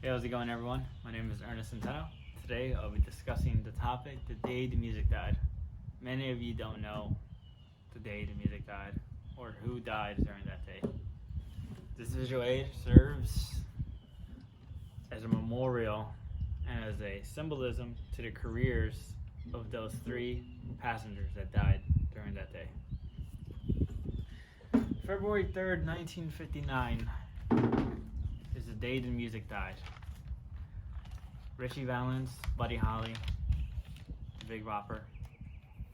Hey, how's it going, everyone? My name is Ernest Centeno. Today I'll be discussing the topic, the day the music died. Many of you don't know the day the music died or who died during that day. This visual aid serves as a memorial and as a symbolism to the careers of those three passengers that died during that day. February 3rd, 1959 is the day the music died. Ritchie Valens, Buddy Holly, the Big Bopper,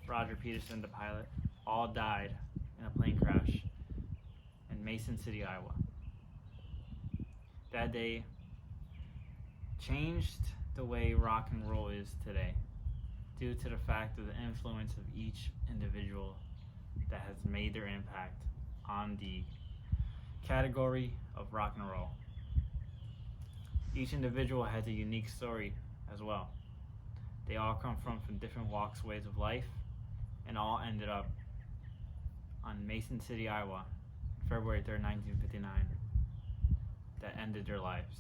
Roger Peterson, the pilot, all died in a plane crash in Mason City, Iowa. That day changed the way rock and roll is today due to the fact of the influence of each individual that has made their impact on the category of rock and roll. Each individual has a unique story as well. They all come from different walks, ways of life, and all ended up on Mason City, Iowa, February 3rd, 1959, that ended their lives.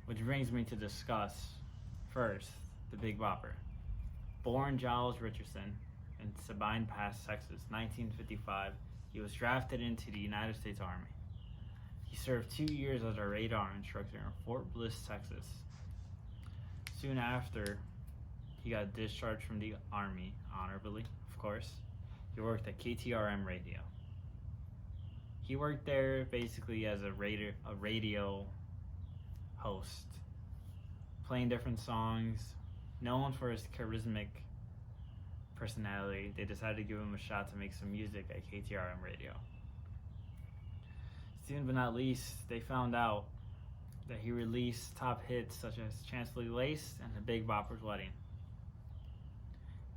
Which brings me to discuss first the Big Bopper. Born Giles Richardson in Sabine Pass, Texas, 1955, he was drafted into the United States Army. He served 2 years as a radar instructor in Fort Bliss, Texas. Soon after, he got discharged from the Army, honorably, of course. He worked at KTRM Radio. He worked there basically as a radio host, playing different songs. Known for his charismatic personality, they decided to give him a shot to make some music at KTRM Radio. Soon but not least, they found out that he released top hits such as Chancellory Lace and The Big Bopper's Wedding.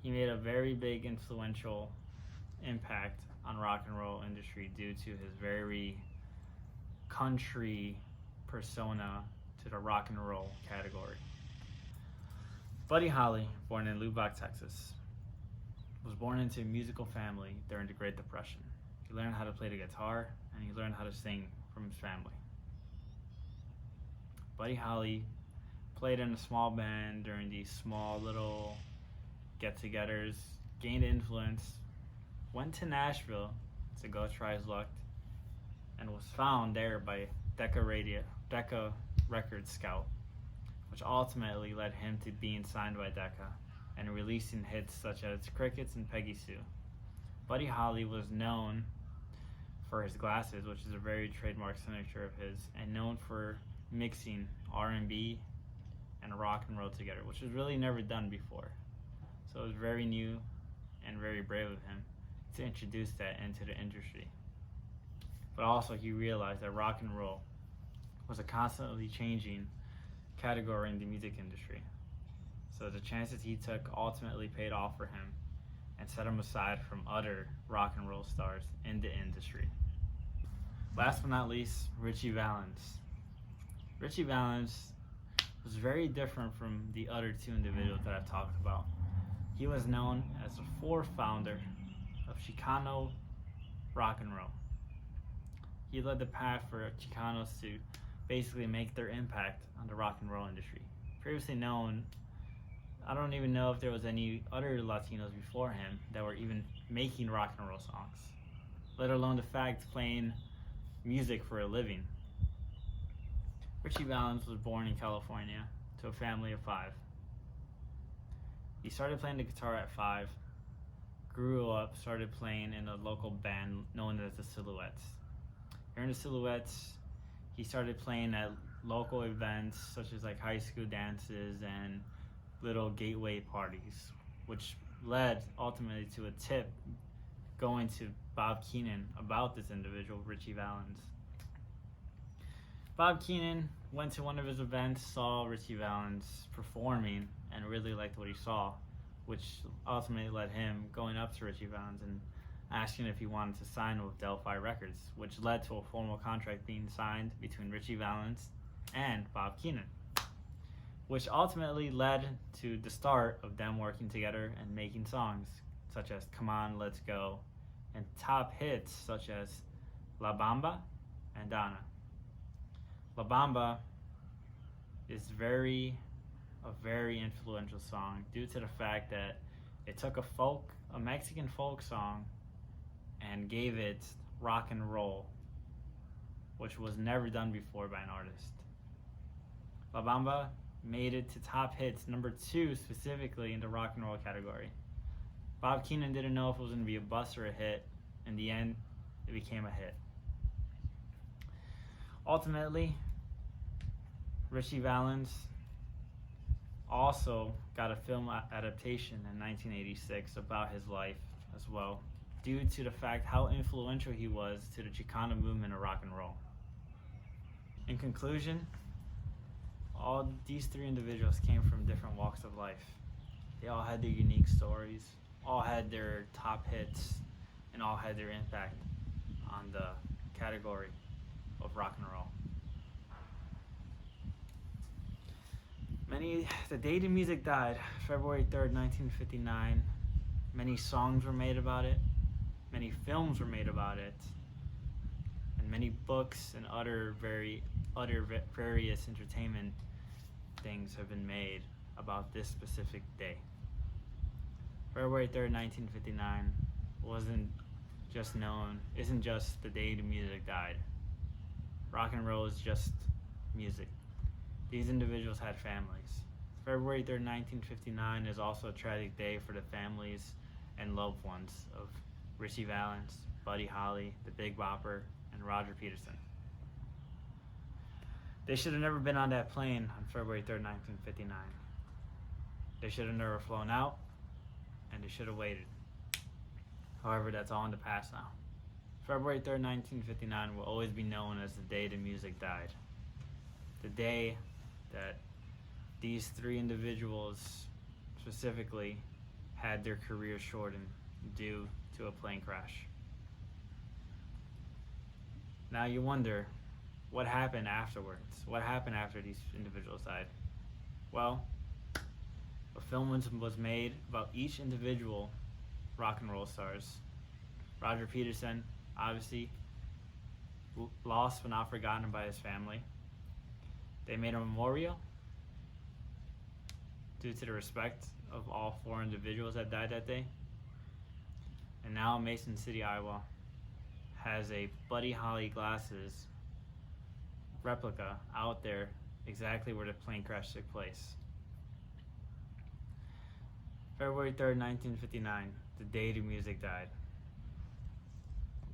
He made a very big influential impact on rock and roll industry due to his very country persona to the rock and roll category. Buddy Holly, born in Lubbock, Texas, was born into a musical family during the Great Depression. He learned how to play the guitar and he learned how to sing from his family. Buddy Holly played in a small band during these small little get-togethers, gained influence, went to Nashville to go try his luck, and was found there by Decca Record Scout, which ultimately led him to being signed by Decca and releasing hits such as Crickets and Peggy Sue. Buddy Holly was known for his glasses, which is a very trademark signature of his, and known for mixing R&B and rock and roll together, which was really never done before. So it was very new and very brave of him to introduce that into the industry. But also he realized that rock and roll was a constantly changing category in the music industry. So the chances he took ultimately paid off for him and set him aside from other rock and roll stars in the industry. Last but not least, Ritchie Valens. Ritchie Valens was very different from the other two individuals that I've talked about. He was known as the founder of Chicano rock and roll. He led the path for Chicanos to basically make their impact on the rock and roll industry. Previously known, I don't even know if there was any other Latinos before him that were even making rock and roll songs, let alone the fact playing music for a living. Ritchie Valens was born in California to a family of 5. He started playing the guitar at 5, grew up, started playing in a local band known as the Silhouettes. During the Silhouettes, he started playing at local events such as like high school dances and little gateway parties, which led ultimately to a tip going to Bob Keenan about this individual, Ritchie Valens. Bob Keenan went to one of his events, saw Ritchie Valens performing, and really liked what he saw, which ultimately led him going up to Ritchie Valens and asking if he wanted to sign with Delphi Records, which led to a formal contract being signed between Ritchie Valens and Bob Keenan, which ultimately led to the start of them working together and making songs such as Come On, Let's Go, and top hits such as La Bamba and Donna. La Bamba is a very influential song due to the fact that it took a Mexican folk song, and gave it rock and roll, which was never done before by an artist. La Bamba made it to top hits, #2 specifically in the rock and roll category. Bob Keenan didn't know if it was going to be a bust or a hit. In the end, it became a hit. Ultimately, Ritchie Valens also got a film adaptation in 1986 about his life as well, due to the fact how influential he was to the Chicano movement of rock and roll. In conclusion, all these three individuals came from different walks of life. They all had their unique stories, all had their top hits, and all had their impact on the category of rock and roll. The day the music died, February 3rd, 1959. Many songs were made about it, many films were made about it, and many books and other various entertainment things have been made about this specific day. February 3rd, 1959 isn't just the day the music died. Rock and roll is just music. These individuals had families. February 3rd, 1959 is also a tragic day for the families and loved ones of Ritchie Valens, Buddy Holly, the Big Bopper, and Roger Peterson. They should have never been on that plane on February 3rd, 1959. They should have never flown out, and they should have waited. However, that's all in the past now. February 3rd, 1959 will always be known as the day the music died. The day that these three individuals specifically had their careers shortened due to a plane crash. Now you wonder, what happened afterwards? What happened after these individuals died? Well, a film was made about each individual rock and roll stars. Roger Peterson, obviously, lost but not forgotten by his family. They made a memorial due to the respect of all four individuals that died that day. And now Mason City, Iowa has a Buddy Holly glasses replica out there exactly where the plane crash took place. February 3rd, 1959, the day the music died.